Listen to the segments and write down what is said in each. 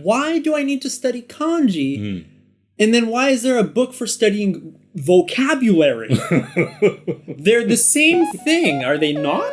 Why do I need to study kanji? And then why is there a book for studying vocabulary? They're the same thing, are they not?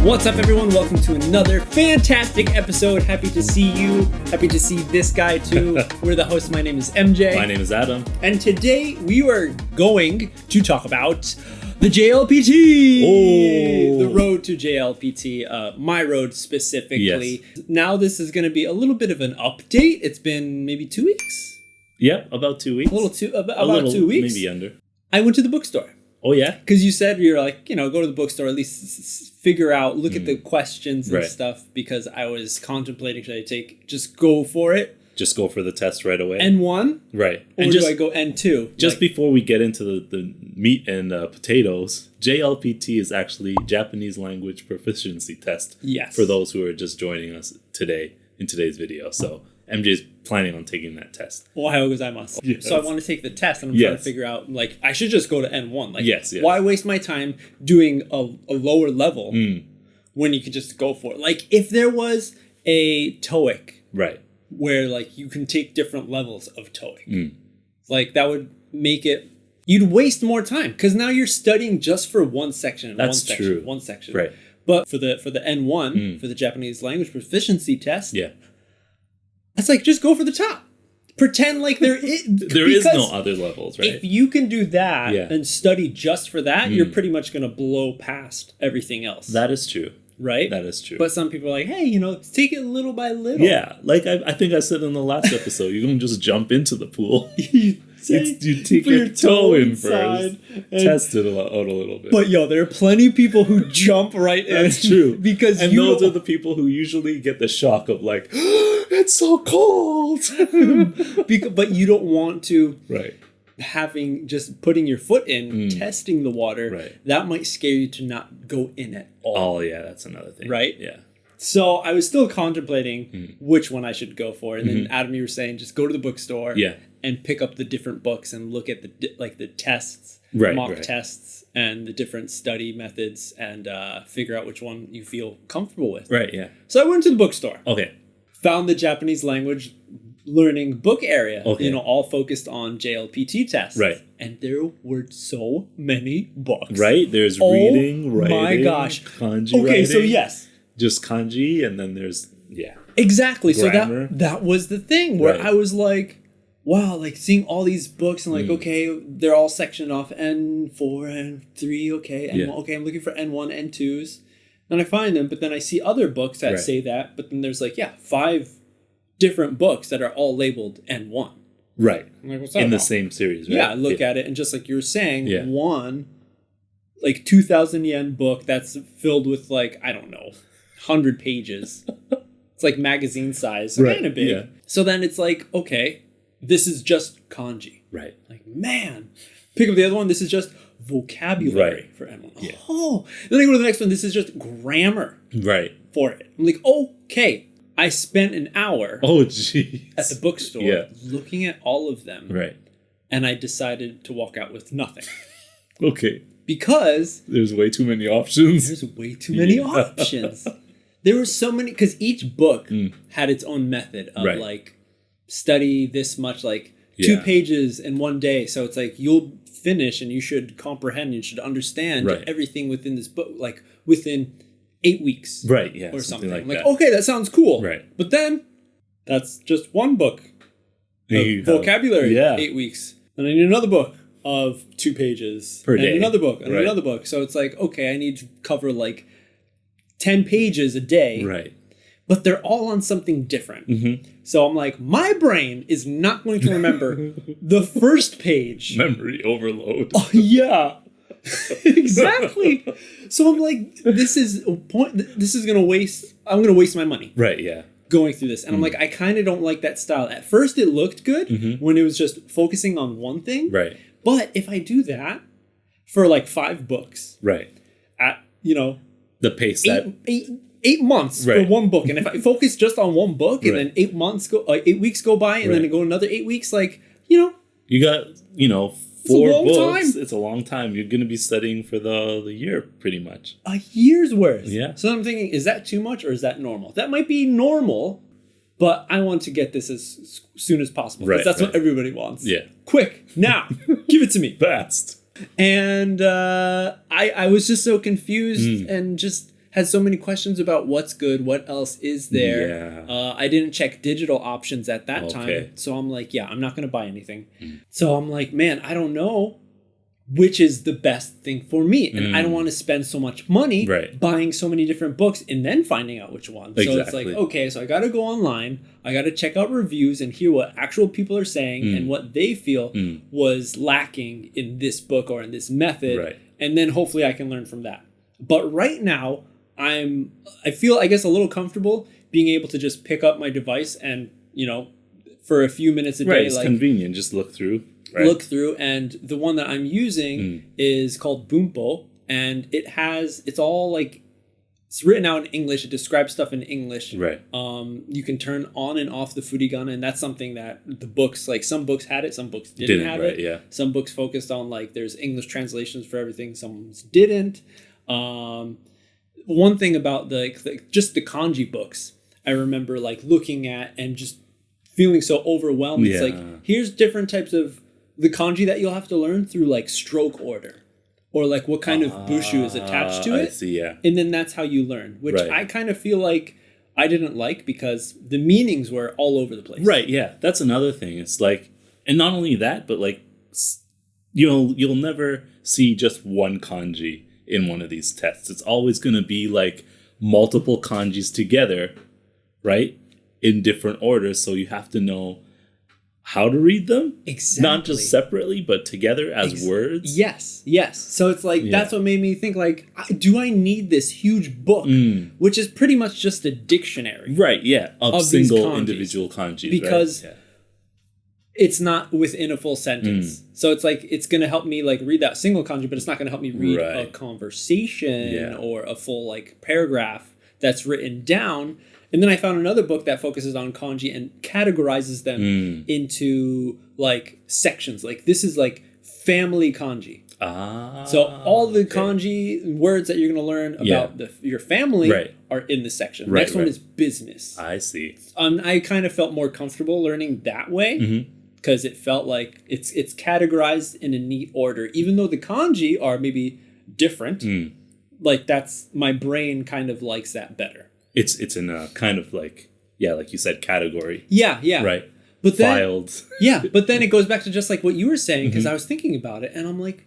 What's up, everyone? Welcome to another fantastic episode. Happy to see you. Happy to see this guy, too. We're the hosts. My name is MJ. My name is Adam. And today we are going to talk about the JLPT. Oh. The road to JLPT. My road specifically. Yes. Now this is going to be a little bit of an update. It's been maybe 2 weeks? Yep, about 2 weeks. About 2 weeks. Maybe under. I went to the bookstore. Oh, yeah? Because you said you're like, go to the bookstore, at least figure out, look at the questions and stuff, because I was contemplating, should I just go for it? Just go for the test right away? N1? Right. Or and do I go N2? Just before we get into the meat and potatoes, JLPT is actually Japanese Language Proficiency Test. Yes. For those who are just joining us today in today's video. So MJ is planning on taking that test. Ohayou gozaimasu. Yes. So I want to take the test, and I'm trying to figure out, I should just go to N1. Yes. Why waste my time doing a lower level when you could just go for it? If there was a TOEIC, right, where you can take different levels of TOEIC, that would make it, you'd waste more time, because now you're studying just for one section. That's true. One section. Right. But for the N1, for the Japanese Language Proficiency Test, yeah, it's just go for the top. Pretend like there is... there is no other levels, right? If you can do that and study just for that, you're pretty much going to blow past everything else. That is true. Right? That is true. But some people are like, hey, take it little by little. Yeah, I think I said in the last episode, you don't just jump into the pool. you take your toe in first, test it out a little bit. But there are plenty of people who jump right in. That's true. Because those are the people who usually get the shock of it's so cold. But you don't want to... Right. Just putting your foot in, testing the water, that might scare you to not go in it. Oh, yeah, that's another thing. Right? Yeah. So I was still contemplating which one I should go for. And then Adam, you were saying just go to the bookstore and pick up the different books and look at the tests, mock tests, and the different study methods, and figure out which one you feel comfortable with. Right, yeah. So I went to the bookstore. Okay. Found the Japanese language learning book area, okay. All focused on JLPT tests. Right. And there were so many books. Right. There's reading, writing. Oh my gosh. Kanji okay, writing. So yes. Just kanji, and then there's, Exactly. grammar. So that was the thing where I was like, wow, seeing all these books and okay, they're all sectioned off, N4, N3, okay, N1, okay, I'm looking for N1, N2s. And I find them, but then I see other books that say that, but then there's 5 different books that are all labeled N1. Right. I'm like, what's that in the same series, right? Yeah, I look at it, and just like you were saying, one 2,000 yen book that's filled with 100 pages. It's magazine size, so kind of big. Yeah. So then it's okay, this is just kanji. Right. Man, pick up the other one. This is just vocabulary for N1. Yeah. Oh, then I go to the next one. This is just grammar. Right. For it. I'm like, okay. I spent an hour at the bookstore looking at all of them. Right. And I decided to walk out with nothing. Okay. Because... there's way too many options. There's way too many options. There were so many... Because each book had its own method of study this much, 2 pages in one day. So it's you'll finish and you should comprehend, you should understand everything within this book, within 8 weeks. Right, yeah. Or something. Like that. Okay, that sounds cool. Right. But then, that's just one book of vocabulary, 8 weeks. And I need another book of 2 pages. Per day. And another book, and another book. So it's okay, I need to cover 10 pages a day. Right. But they're all on something different. So I'm my brain is not going to remember the first page. Memory overload. Oh, yeah. Exactly. So I'm this is gonna waste. I'm gonna waste my money. Right. Yeah. Going through this, and I'm I kind of don't like that style. At first, it looked good when it was just focusing on one thing. Right. But if I do that for 5 books, right, at the pace eight months for one book, and if I focus just on one book, and then 8 weeks go by, and then I go another 8 weeks, you got 4 long books. time. It's a long time. You're going to be studying for the year, pretty much. A year's worth. Yeah. So I'm thinking, is that too much or is that normal? That might be normal, but I want to get this as soon as possible. Because that's what everybody wants. Yeah. Quick, now, give it to me. Fast. And I was just so confused and just had so many questions about what's good, what else is there. Yeah. I didn't check digital options at that time. So I'm like, yeah, I'm not going to buy anything. So I'm like, man, I don't know which is the best thing for me. And I don't want to spend so much money buying so many different books and then finding out which one. So it's like, okay, so I got to go online. I got to check out reviews and hear what actual people are saying and what they feel was lacking in this book or in this method. And then hopefully I can learn from that. But right now, I feel, I guess, a little comfortable being able to just pick up my device and, for a few minutes a day. It's convenient. Just look through. Look through. And the one that I'm using is called Boompo. And it's all like, it's written out in English. It describes stuff in English. You can turn on and off the furigana. And that's something that the books, like some books had it, some books didn't have it. Yeah. Some books focused on like, there's English translations for everything. Some didn't. One thing about just the kanji books, I remember like looking at and just feeling so overwhelmed. It's like, here's different types of the kanji that you'll have to learn through like stroke order or like what kind of bushu is attached to it. I see, yeah. And then that's how you learn, which I kind of feel like I didn't like because the meanings were all over the place. Right, yeah. That's another thing. It's like, and not only that, but like, you'll never see just one kanji in one of these tests. It's always going to be like multiple kanjis together, right? In different orders. So you have to know how to read them. Exactly. Not just separately, but together as words. Yes. So it's like, that's what made me think like, do I need this huge book, which is pretty much just a dictionary. Right, yeah. Of single individual kanjis. Because it's not within a full sentence. So it's like, it's going to help me like read that single kanji, but it's not going to help me read a conversation or a full like paragraph that's written down. And then I found another book that focuses on kanji and categorizes them into like sections. Like this is like family kanji. So all the kanji words that you're going to learn about your family are in this section. Next one is business. I see. I kind of felt more comfortable learning that way. Because it felt like it's categorized in a neat order, even though the kanji are maybe different. Like that's my brain kind of likes that better. It's in a kind of like like you said, category. Yeah. Right. But then, filed. But then it goes back to just like what you were saying, because I was thinking about it, and I'm like,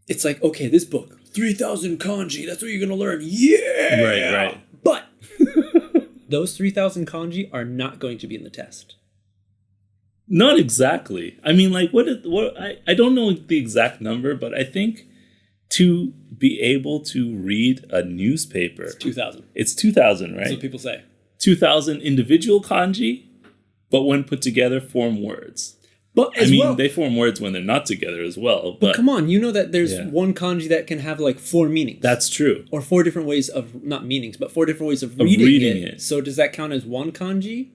it's like, okay, this book, 3,000 kanji. That's what you're gonna learn. Yeah. Right. But those 3,000 kanji are not going to be in the test. Not exactly. I mean, like, I don't know the exact number, but I think to be able to read a newspaper... It's 2,000. It's 2,000, right? That's what people say. 2,000 individual kanji, but when put together, form words. But they form words when they're not together as well. But come on, you know that there's one kanji that can have like 4 meanings. That's true. Or 4 different ways of, not meanings, but 4 different ways of reading it. So does that count as 1 kanji?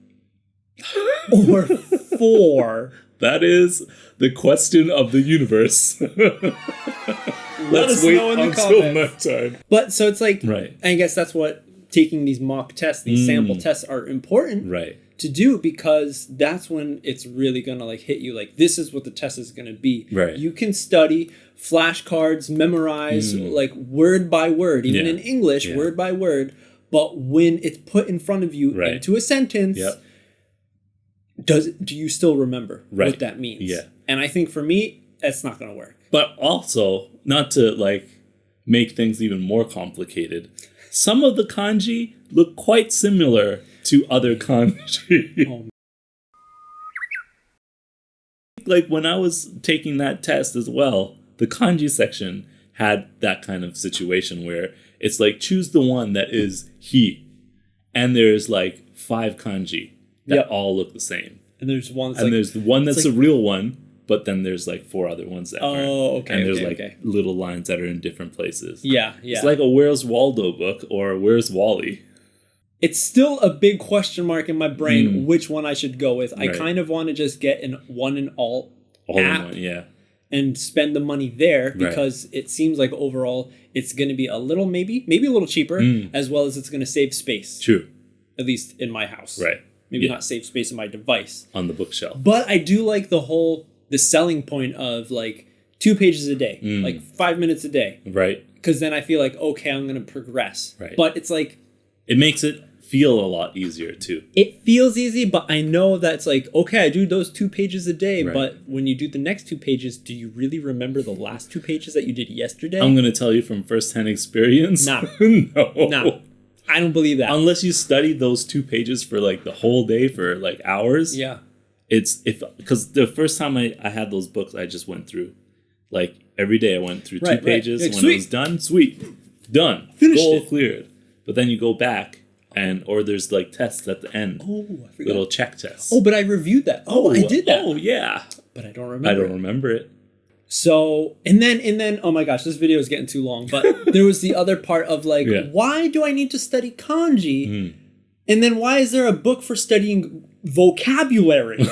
Or 4? That is the question of the universe. Let's wait until next time. But so it's like, I guess that's what taking these mock tests, these sample tests are important to do, because that's when it's really going to like hit you. Like, this is what the test is going to be. You can study flashcards, memorize like word by word, even in English, word by word. But when it's put in front of you into a sentence, do you still remember what that means? And I think for me, that's not going to work. But also, not to like make things even more complicated, some of the kanji look quite similar to other kanji. Like when I was taking that test as well, the kanji section had that kind of situation where it's like, choose the one that is he, and there's like 5 kanji that all look the same. And there's one that's there's the one that's like, a real one, but then there's like 4 other ones that aren't. And there's little lines that are in different places. It's like a Where's Waldo book or Where's Wally. It's still a big question mark in my brain which one I should go with. I kind of want to just get an one and all All in app one, yeah. and spend the money there, because it seems like overall it's going to be a little, maybe a little cheaper, as well as it's going to save space. True. At least in my house. Right. Maybe not save space in my device. On the bookshelf. But I do like the selling point of like 2 pages a day, like 5 minutes a day. Right. Because then I feel like, okay, I'm going to progress. Right. But it's like... It makes it feel a lot easier too. It feels easy, but I know that's like, okay, I do those 2 pages a day, but when you do the next 2 pages, do you really remember the last 2 pages that you did yesterday? I'm going to tell you from firsthand experience. No. No. I don't believe that. Unless you study those 2 pages for like the whole day for like hours. Yeah. Because the first time I had those books, I just went through. Like every day I went through 2 pages. Like, when it was done, sweet. Done. Finished Goal it. cleared. But then you go back or there's like tests at the end. Oh, I forgot. Little check tests. Oh, but I reviewed that. Oh, I did that. Oh, yeah. But I don't remember. I don't remember it. So, and then, oh my gosh, this video is getting too long. But there was the other part of like, why do I need to study kanji? And then why is there a book for studying vocabulary?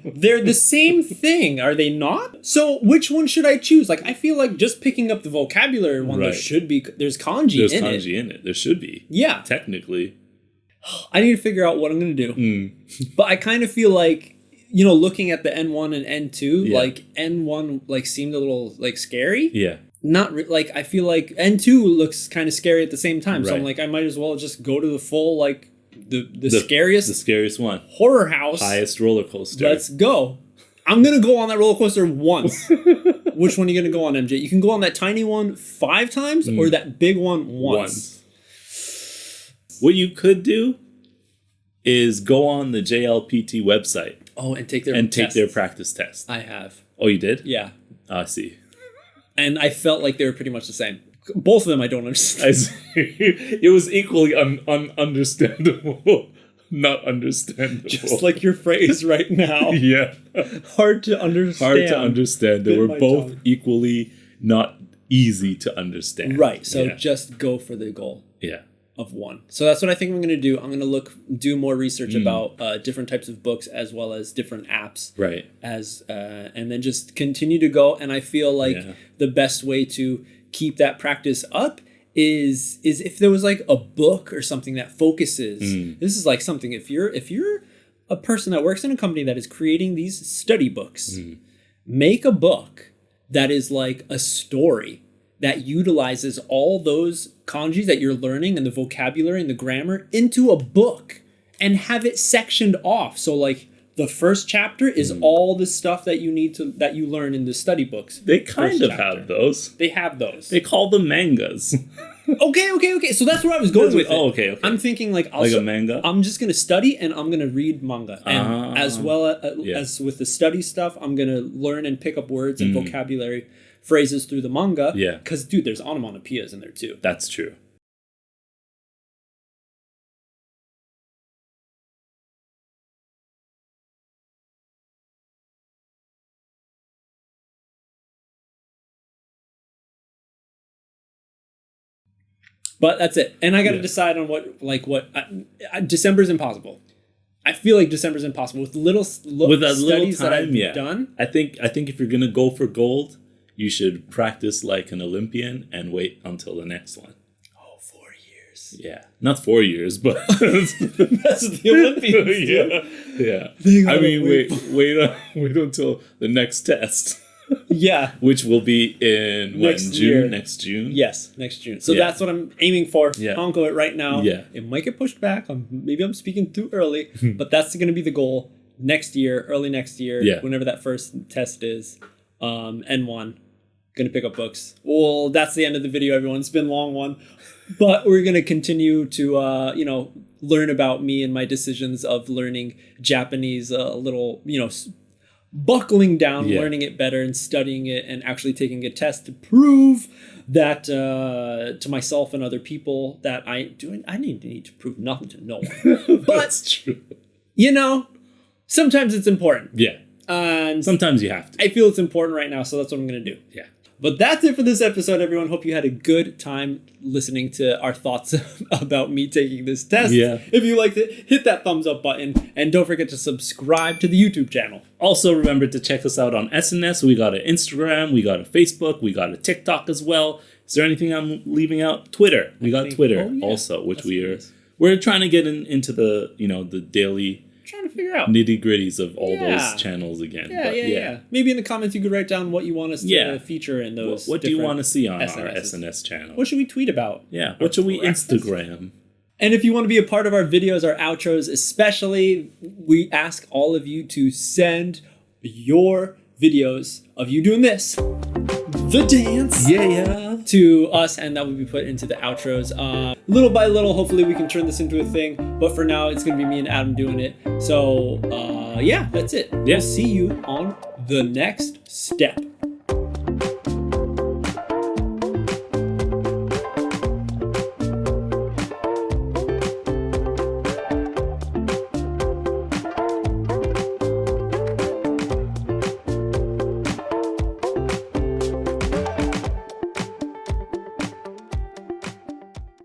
They're the same thing, are they not? So which one should I choose? Like, I feel like just picking up the vocabulary one, there's kanji in it. There should be. Yeah. Technically. I need to figure out what I'm going to do. But I kind of feel like, looking at the N1 and N2, like N1 like seemed a little like scary. Yeah. Like I feel like N2 looks kind of scary at the same time. So I'm like, I might as well just go to the full like the scariest one. horror house. Highest roller coaster. Let's go. I'm going to go on that roller coaster once. Which one are you going to go on, MJ? You can go on that tiny one 5 times or that big one once. What you could do is go on the JLPT website. Oh, and take their practice test. I have. Oh, you did? Yeah. I see. And I felt like they were pretty much the same. Both of them I don't understand. I see. It was equally understandable. Not understandable. Just like your phrase right now. Yeah. Hard to understand. They were both equally not easy to understand. Right. So just go for the goal. Yeah. Of one. So that's what I think I'm going to do. I'm going to do more research about different types of books as well as different apps. Right. And then just continue to go. And I feel like the best way to keep that practice up is if there was like a book or something that focuses. This is like something if you're a person that works in a company that is creating these study books, make a book that is like a story that utilizes all those kanjis that you're learning and the vocabulary and the grammar into a book and have it sectioned off. So like the first chapter is all the stuff that you learn in the study books. They kind of have those. They have those. They call them mangas. Okay. So that's where I was going with it. Oh, okay. I'm thinking like a manga? I'm just going to study and I'm going to read manga. And as well as with the study stuff, I'm going to learn and pick up words and vocabulary phrases through the manga. Yeah. Because, dude, there's onomatopoeias in there, too. That's true. But that's it. And I got to decide on what December's impossible. I feel like December's impossible. With studies that I've done. I think if you're going to go for gold, you should practice like an Olympian and wait until the next one. Oh, 4 years. Yeah. Not 4 years, but... That's what the Olympians do. Yeah. I mean, wait until the next test. Yeah. Which will be in June? Next June? Yes, next June. So that's what I'm aiming for. Yeah. I'll go it right now. Yeah. It might get pushed back. Maybe I'm speaking too early, but that's going to be the goal next year, early next year, whenever that first test is. N1. Going to pick up books. Well, that's the end of the video, everyone. It's been a long one. But we're going to continue to, learn about me and my decisions of learning Japanese a little, buckling down, learning it better and studying it and actually taking a test to prove that to myself and other people that I need to prove nothing to no one. But that's true. Sometimes it's important. Yeah. And sometimes you have to. I feel it's important right now, so that's what I'm going to do. Yeah. But that's it for this episode, everyone. Hope you had a good time listening to our thoughts about me taking this test. Yeah. If you liked it, hit that thumbs up button. And don't forget to subscribe to the YouTube channel. Also, remember to check us out on SNS. We got an Instagram, we got a Facebook, we got a TikTok as well. Is there anything I'm leaving out? Twitter. We got Twitter also, which we're trying to get into the, the daily trying to figure out nitty-gritties of all those channels again. Yeah. Maybe in the comments you could write down what you want us to feature in those. What do you want to see on our SNS channel? What should we tweet about? Yeah. What should we Instagram? And if you want to be a part of our videos, our outros especially, we ask all of you to send your videos of you doing this, the dance, to us, and that will be put into the outros. Little by little, hopefully we can turn this into a thing, but for now it's gonna be me and Adam doing it. So that's it. We'll see you on the next step.